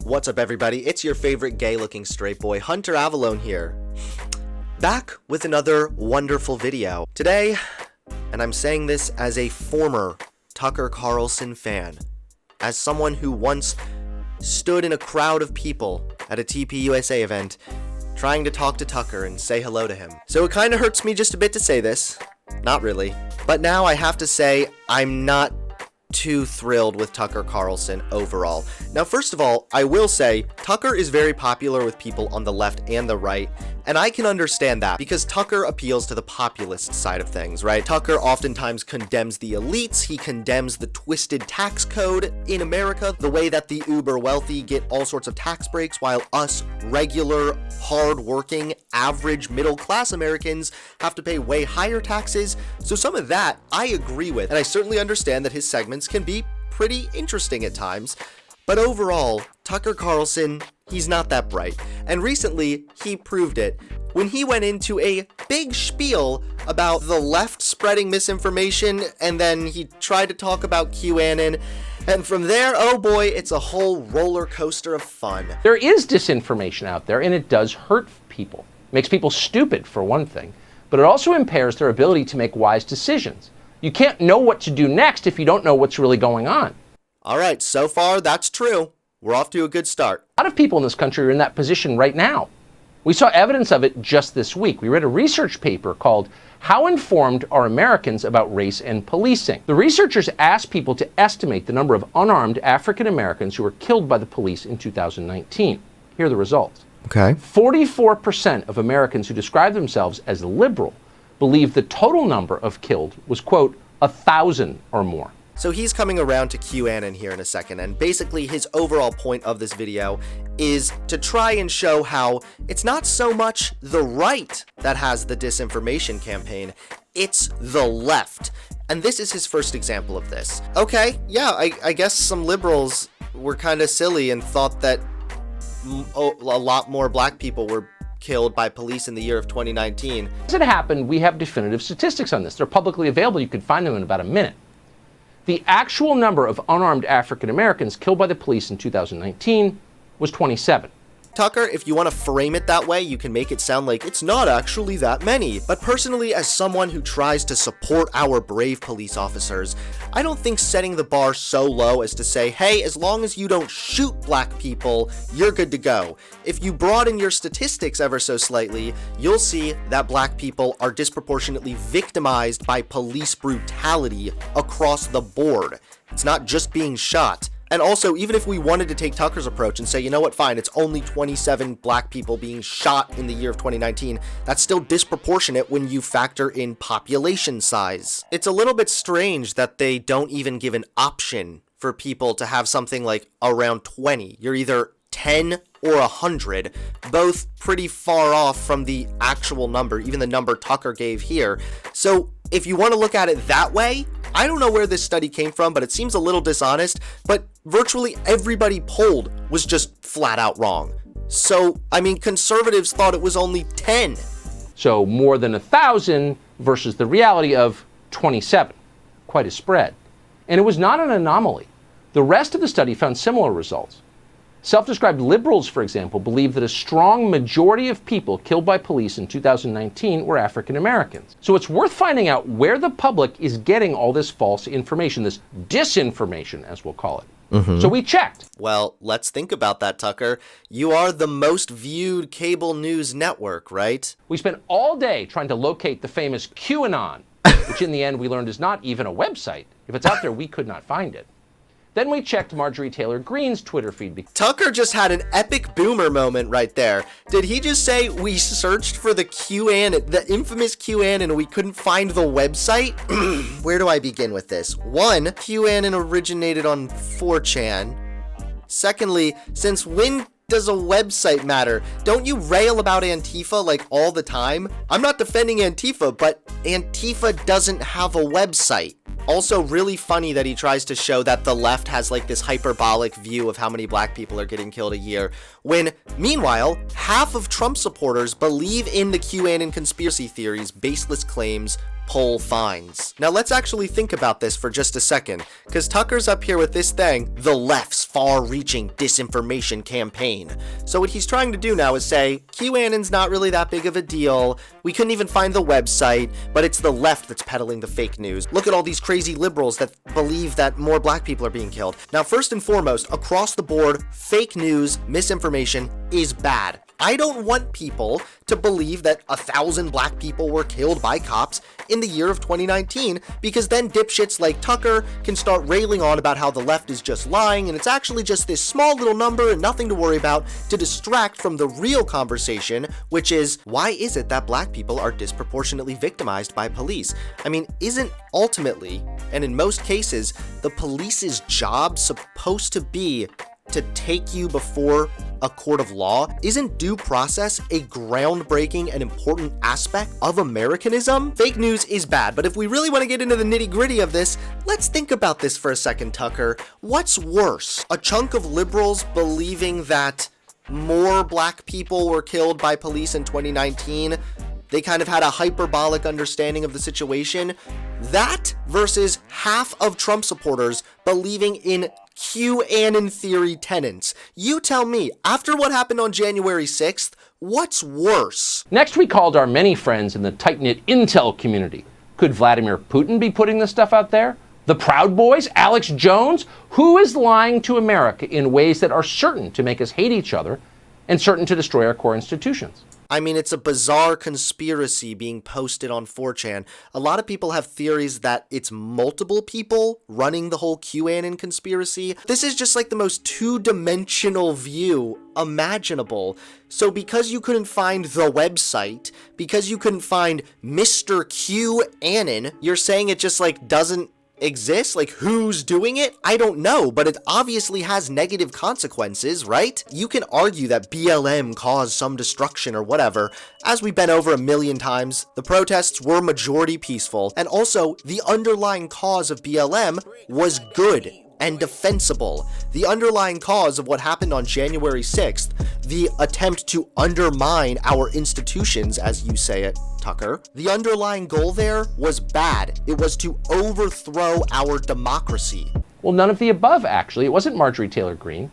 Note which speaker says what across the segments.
Speaker 1: What's up, everybody? It's your favorite gay-looking straight boy, Hunter Avalone here. Back with another wonderful video. Today, and I'm saying this as a former Tucker Carlson fan, as someone who once stood in a crowd of people at a TPUSA event trying to talk to Tucker and say hello to him. So it kind of hurts me just a bit to say this. Not really. But now I have to say I'm not too thrilled with Tucker Carlson overall. Now, first of all, I will say Tucker is very popular with people on the left and the right, and I can understand that because Tucker appeals to the populist side of things, right? Tucker oftentimes condemns the elites, he condemns the twisted tax code in America, the way that the uber wealthy get all sorts of tax breaks while us regular, hard-working, average middle-class Americans have to pay way higher taxes. So some of that I agree with, and I certainly understand that his segments can be pretty interesting at times. But overall, Tucker Carlson, he's not that bright. And recently, he proved it when he went into a big spiel about the left spreading misinformation, and then he tried to talk about QAnon. And from there, oh boy, it's a whole roller coaster of fun.
Speaker 2: There is disinformation out there, and it does hurt people. It makes people stupid, for one thing, but it also impairs their ability to make wise decisions. You can't know what to do next if you don't know what's really going on.
Speaker 1: All right, so far, that's true. We're off to a good start.
Speaker 2: A lot of people in this country are in that position right now. We saw evidence of it just this week. We read a research paper called How Informed Are Americans About Race and Policing? The researchers asked people to estimate the number of unarmed African Americans who were killed by the police in 2019. Here are the results.
Speaker 1: Okay.
Speaker 2: 44% of Americans who describe themselves as liberal believe the total number of killed was, quote, 1,000 or more.
Speaker 1: So he's coming around to QAnon here in a second, and basically his overall point of this video is to try and show how it's not so much the right that has the disinformation campaign, it's the left. And this is his first example of this. Okay, yeah, I guess some liberals were kind of silly and thought that a lot more black people were killed by police in the year of 2019.
Speaker 2: As it happened, we have definitive statistics on this. They're publicly available. You can find them in about a minute. The actual number of unarmed African Americans killed by the police in 2019 was 27.
Speaker 1: Tucker, if you want to frame it that way, you can make it sound like it's not actually that many. But personally, as someone who tries to support our brave police officers, I don't think setting the bar so low as to say, hey, as long as you don't shoot black people, you're good to go. If you broaden your statistics ever so slightly, you'll see that black people are disproportionately victimized by police brutality across the board. It's not just being shot. And also, even if we wanted to take Tucker's approach and say, you know what, fine, it's only 27 black people being shot in the year of 2019, that's still disproportionate when you factor in population size. It's a little bit strange that they don't even give an option for people to have something like around 20. You're either 10 or 100, both pretty far off from the actual number, even the number Tucker gave here. So if you want to look at it that way, I don't know where this study came from, but it seems a little dishonest, but virtually everybody polled was just flat out wrong. So, I mean, conservatives thought it was only 10.
Speaker 2: So more than 1,000 versus the reality of 27. Quite a spread. And it was not an anomaly. The rest of the study found similar results. Self-described liberals, for example, believe that a strong majority of people killed by police in 2019 were African Americans. So it's worth finding out where the public is getting all this false information, this disinformation, as we'll call it. So we checked.
Speaker 1: Well, let's think about that, Tucker. You are the most viewed cable news network, right?
Speaker 2: We spent all day trying to locate the famous QAnon, which in the end we learned is not even a website. If it's out there, we could not find it. Then we checked Marjorie Taylor Greene's Twitter feed.
Speaker 1: Tucker just had an epic boomer moment right there. Did he just say we searched for the QAnon, the infamous QAnon, and we couldn't find the website? Where do I begin with this? One, QAnon originated on 4chan. Secondly, since when does a website matter? Don't you rail about Antifa like all the time? I'm not defending Antifa, but Antifa doesn't have a website. Also, really funny that he tries to show that the left has like this hyperbolic view of how many black people are getting killed a year, when, meanwhile, half of Trump supporters believe in the QAnon conspiracy theories, baseless claims, poll finds. Now let's actually think about this for just a second, because Tucker's up here with this thing, the left's far-reaching disinformation campaign. So what he's trying to do now is say, QAnon's not really that big of a deal, we couldn't even find the website, but it's the left that's peddling the fake news. Look at all these crazy liberals that believe that more black people are being killed. Now, first and foremost, across the board, fake news, misinformation is bad. I don't want people to believe that 1,000 black people were killed by cops in the year of 2019, because then dipshits like Tucker can start railing on about how the left is just lying and it's actually just this small little number and nothing to worry about, to distract from the real conversation, which is, why is it that black people are disproportionately victimized by police? I mean, isn't ultimately, and in most cases, the police's job supposed to be to take you before a court of law? Isn't due process a groundbreaking and important aspect of Americanism? Fake news is bad, but if we really want to get into the nitty-gritty of this, let's think about this for a second, Tucker. What's worse? A chunk of liberals believing that more black people were killed by police in 2019? They kind of had a hyperbolic understanding of the situation. That versus half of Trump supporters believing in QAnon theory tenets. You tell me, after what happened on January 6th, what's worse?
Speaker 2: Next, we called our many friends in the tight-knit intel community. Could Vladimir Putin be putting this stuff out there? The Proud Boys? Alex Jones? Who is lying to America in ways that are certain to make us hate each other and certain to destroy our core institutions?
Speaker 1: I mean, it's a bizarre conspiracy being posted on 4chan. A lot of people have theories that it's multiple people running the whole QAnon conspiracy. This is just like the most two-dimensional view imaginable. So because you couldn't find the website, because you couldn't find Mr. QAnon, you're saying it just like doesn't exist? Like, who's doing it? I don't know, but it obviously has negative consequences, right? You can argue that BLM caused some destruction or whatever. As we've been over a million times, the protests were majority peaceful, and also the underlying cause of BLM was good and defensible. The underlying cause of what happened on January 6th, the attempt to undermine our institutions, as you say it, Tucker, the underlying goal there was bad. It was to overthrow our democracy.
Speaker 2: Well, none of the above, actually. It wasn't Marjorie Taylor Greene.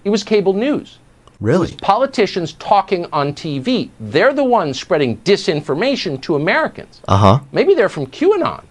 Speaker 2: It was cable news.
Speaker 1: Really?
Speaker 2: It was politicians talking on TV. They're the ones spreading disinformation to Americans. Maybe they're from QAnon.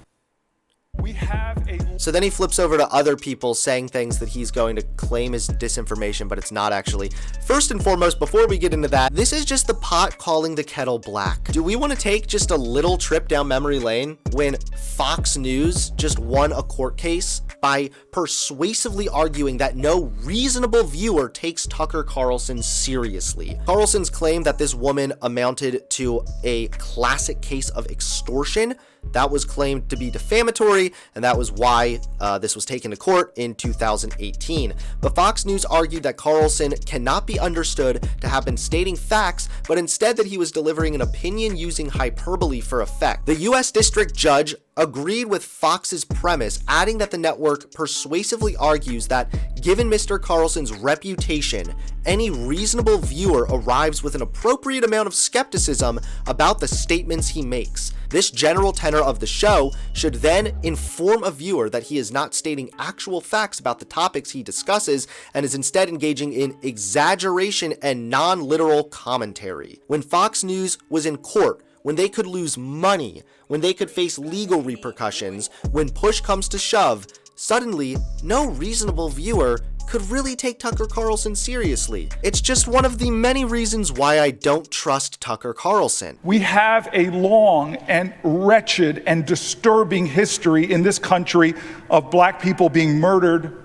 Speaker 1: So then he flips over to other people saying things that he's going to claim is disinformation, but it's not actually. First and foremost, before we get into that, this is just the pot calling the kettle black. Do we want to take just a little trip down memory lane when Fox News just won a court case by persuasively arguing that no reasonable viewer takes Tucker Carlson seriously? Carlson's claim that this woman amounted to a classic case of extortion, that was claimed to be defamatory, and that was why this was taken to court in 2018. But Fox News argued that Carlson cannot be understood to have been stating facts, but instead that he was delivering an opinion using hyperbole for effect. The U.S. District Judge agreed with Fox's premise, adding that the network persuasively argues that given Mr. Carlson's reputation, any reasonable viewer arrives with an appropriate amount of skepticism about the statements he makes. This general tenor of the show should then inform a viewer that he is not stating actual facts about the topics he discusses and is instead engaging in exaggeration and non-literal commentary. When Fox News was in court, when they could lose money, when they could face legal repercussions, when push comes to shove, suddenly no reasonable viewer could really take Tucker Carlson seriously. It's just one of the many reasons why I don't trust Tucker Carlson.
Speaker 3: We have a long and wretched and disturbing history in this country of black people being murdered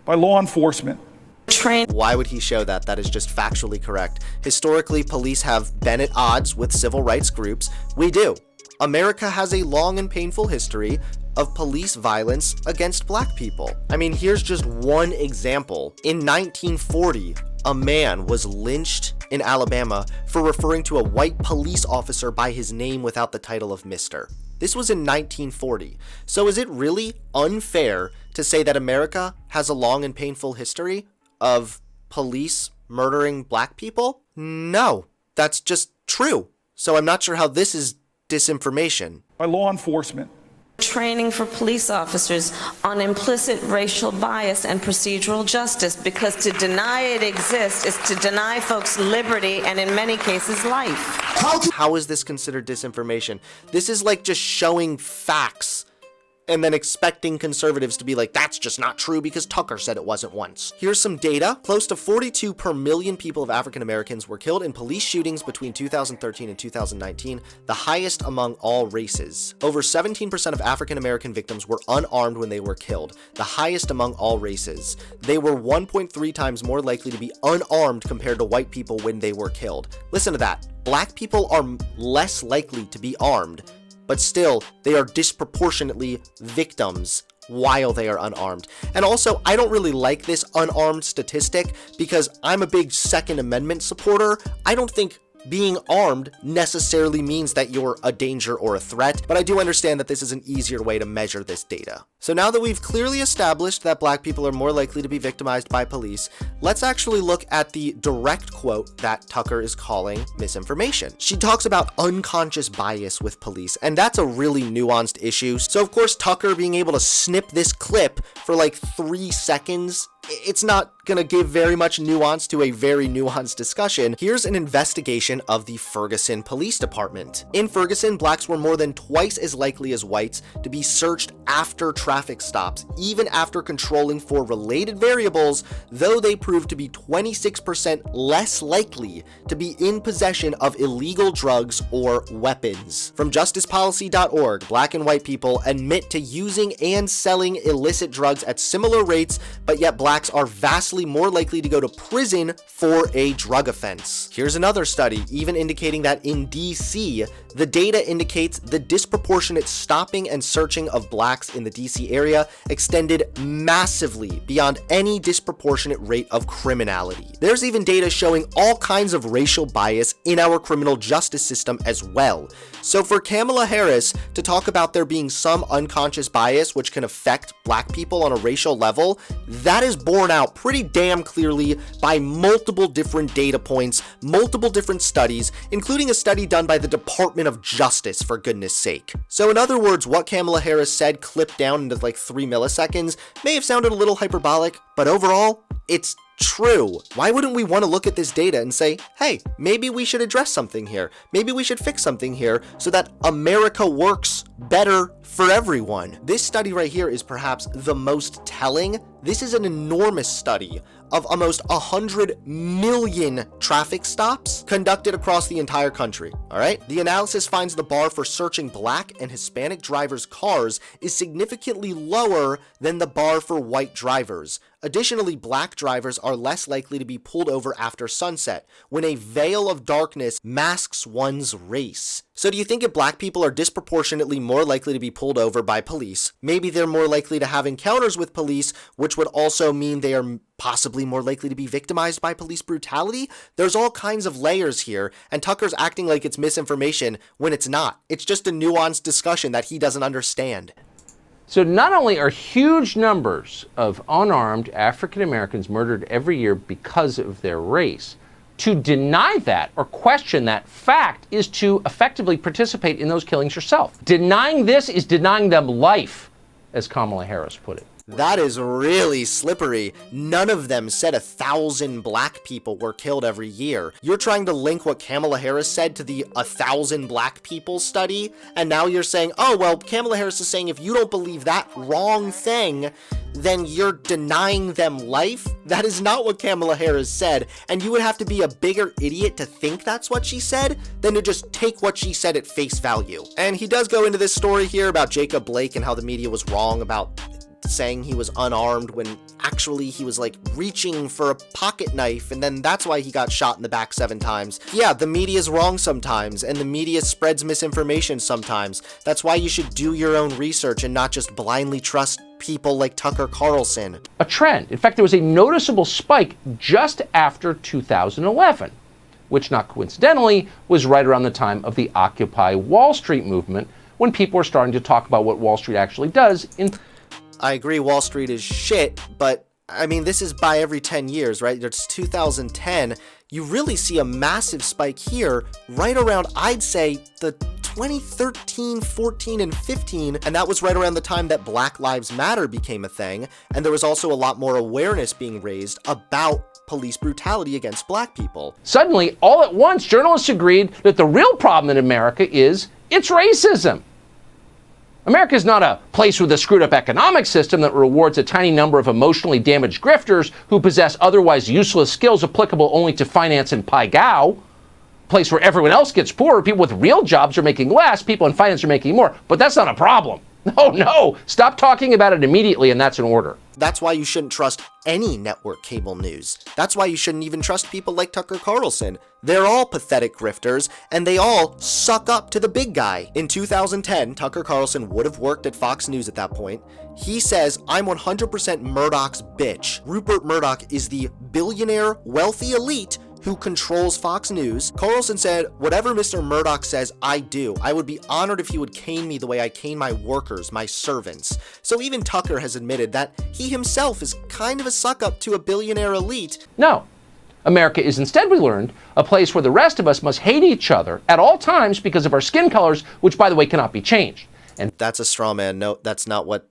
Speaker 3: by law enforcement.
Speaker 1: Why would he show that? That is just factually correct. Historically, police have been at odds with civil rights groups. We do. America has a long and painful history of police violence against black people. I mean, here's just one example. In 1940, a man was lynched in Alabama for referring to a white police officer by his name without the title of Mr. This was in 1940. So is it really unfair to say that America has a long and painful history of police murdering black people? No, that's just true. So I'm not sure how this is disinformation?
Speaker 3: By law enforcement.
Speaker 4: Training for police officers on implicit racial bias and procedural justice, because to deny it exists is to deny folks liberty and in many cases life.
Speaker 1: How is this considered disinformation? This is like just showing facts and then expecting conservatives to be like, that's just not true because Tucker said it wasn't once. Here's some data. Close to 42 per million people of African Americans were killed in police shootings between 2013 and 2019, the highest among all races. Over 17% of African American victims were unarmed when they were killed, the highest among all races. They were 1.3 times more likely to be unarmed compared to white people when they were killed. Listen to that. Black people are less likely to be armed, but still, they are disproportionately victims while they are unarmed. And also, I don't really like this unarmed statistic because I'm a big Second Amendment supporter. I don't think being armed necessarily means that you're a danger or a threat, but I do understand that this is an easier way to measure this data. So now that we've clearly established that black people are more likely to be victimized by police, let's actually look at the direct quote that Tucker is calling misinformation. She talks about unconscious bias with police, and that's a really nuanced issue. So of course, Tucker being able to snip this clip for like 3 seconds, it's not gonna give very much nuance to a very nuanced discussion. Here's an investigation of the Ferguson Police Department. In Ferguson, blacks were more than twice as likely as whites to be searched after traffic stops, even after controlling for related variables, though they proved to be 26% less likely to be in possession of illegal drugs or weapons. From justicepolicy.org, black and white people admit to using and selling illicit drugs at similar rates, but yet blacks are vastly more likely to go to prison for a drug offense. Here's another study, even indicating that in DC, the data indicates the disproportionate stopping and searching of blacks in the DC area extended massively beyond any disproportionate rate of criminality. There's even data showing all kinds of racial bias in our criminal justice system as well. So for Kamala Harris to talk about there being some unconscious bias which can affect black people on a racial level, that is borne out pretty damn clearly by multiple different data points, multiple different studies, including a study done by the Department of Justice, for goodness sake. So in other words, what Kamala Harris said clipped down into like 3 milliseconds may have sounded a little hyperbolic, but overall, it's true. Why wouldn't we want to look at this data and say, hey, maybe we should address something here. Maybe we should fix something here so that America works better for everyone. This study right here is perhaps the most telling. This is an enormous study of almost 100 million traffic stops conducted across the entire country, all right? The analysis finds the bar for searching black and Hispanic drivers' cars is significantly lower than the bar for white drivers. Additionally, black drivers are less likely to be pulled over after sunset, when a veil of darkness masks one's race. So do you think if black people are disproportionately more likely to be pulled over by police, maybe they're more likely to have encounters with police, which would also mean they are possibly more likely to be victimized by police brutality? There's all kinds of layers here, and Tucker's acting like it's misinformation when it's not. It's just a nuanced discussion that he doesn't understand.
Speaker 2: So not only are huge numbers of unarmed African Americans murdered every year because of their race, to deny that or question that fact is to effectively participate in those killings yourself. Denying this is denying them life, as Kamala Harris put it.
Speaker 1: That is really slippery. None of them said 1,000 black people were killed every year. You're trying to link what Kamala Harris said to the 1,000 black people study, and now you're saying, oh, well, Kamala Harris is saying if you don't believe that wrong thing, then you're denying them life? That is not what Kamala Harris said, and you would have to be a bigger idiot to think that's what she said than to just take what she said at face value. And he does go into this story here about Jacob Blake and how the media was wrong about saying he was unarmed when actually he was like reaching for a pocket knife, and then that's why he got shot in the back 7 times. Yeah, the media's wrong sometimes, and the media spreads misinformation sometimes. That's why you should do your own research and not just blindly trust people like Tucker Carlson.
Speaker 2: A trend. In fact, there was a noticeable spike just after 2011, which not coincidentally was right around the time of the Occupy Wall Street movement, when people were starting to talk about what Wall Street actually does in
Speaker 1: I agree Wall Street is shit, but I mean, this is by every 10 years, right? It's 2010. You really see a massive spike here right around, I'd say, the 2013, 14, and 15, and that was right around the time that Black Lives Matter became a thing, and there was also a lot more awareness being raised about police brutality against black people.
Speaker 2: Suddenly, all at once, journalists agreed that the real problem in America is it's racism. America is not a place with a screwed up economic system that rewards a tiny number of emotionally damaged grifters who possess otherwise useless skills applicable only to finance and pie gow. Place where everyone else gets poorer, people with real jobs are making less, people in finance are making more. But that's not a problem. No, stop talking about it immediately, and that's an order.
Speaker 1: That's why you shouldn't trust any network cable news. That's why you shouldn't even trust people like Tucker Carlson. They're all pathetic grifters, and they all suck up to the big guy. In 2010, Tucker Carlson would have worked at Fox News at that point. He says, "I'm 100% Murdoch's bitch." Rupert Murdoch is the billionaire wealthy elite who controls Fox News. Carlson said, "Whatever Mr. Murdoch says, I do. I would be honored if he would cane me the way I cane my workers, my servants." So even Tucker has admitted that he himself is kind of a suck-up to a billionaire elite.
Speaker 2: No. America is instead, we learned, a place where the rest of us must hate each other at all times because of our skin colors, which, by the way, cannot be changed. And
Speaker 1: that's a straw man. No, that's not what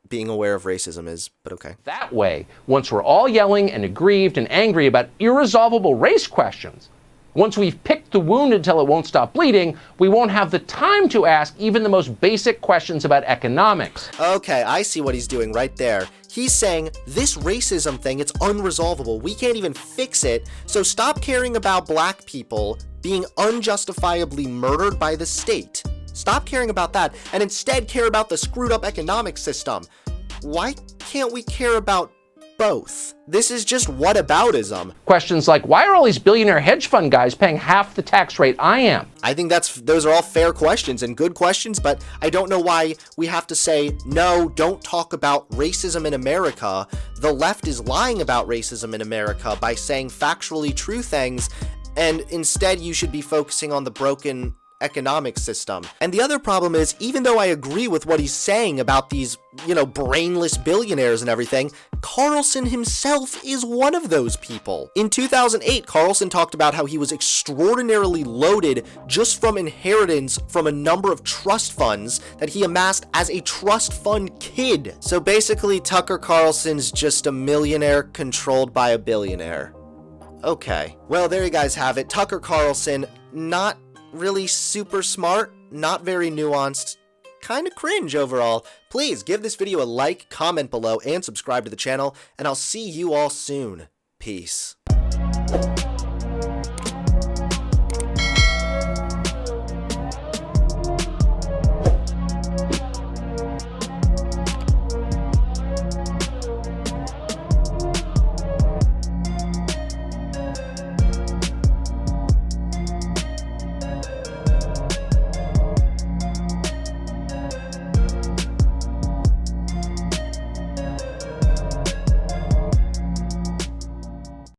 Speaker 1: being aware of racism is, but okay.
Speaker 2: That way, once we're all yelling and aggrieved and angry about irresolvable race questions, once we've picked the wound until it won't stop bleeding, we won't have the time to ask even the most basic questions about economics.
Speaker 1: Okay, I see what he's doing right there. He's saying, this racism thing, it's unresolvable. We can't even fix it, so stop caring about black people being unjustifiably murdered by the state. Stop caring about that, and instead care about the screwed up economic system. Why can't we care about both? This is just whataboutism.
Speaker 2: Questions like, why are all these billionaire hedge fund guys paying half the tax rate I am?
Speaker 1: I think those are all fair questions and good questions, but I don't know why we have to say, no, don't talk about racism in America. The left is lying about racism in America by saying factually true things, and instead you should be focusing on the broken economic system. And the other problem is, even though I agree with what he's saying about these, brainless billionaires and everything, Carlson himself is one of those people. In 2008, Carlson talked about how he was extraordinarily loaded just from inheritance from a number of trust funds that he amassed as a trust fund kid. So basically, Tucker Carlson's just a millionaire controlled by a billionaire. Okay. Well, there you guys have it. Tucker Carlson, not really super smart, not very nuanced, kind of cringe overall. Please give this video a like, comment below, and subscribe to the channel, and I'll see you all soon. Peace.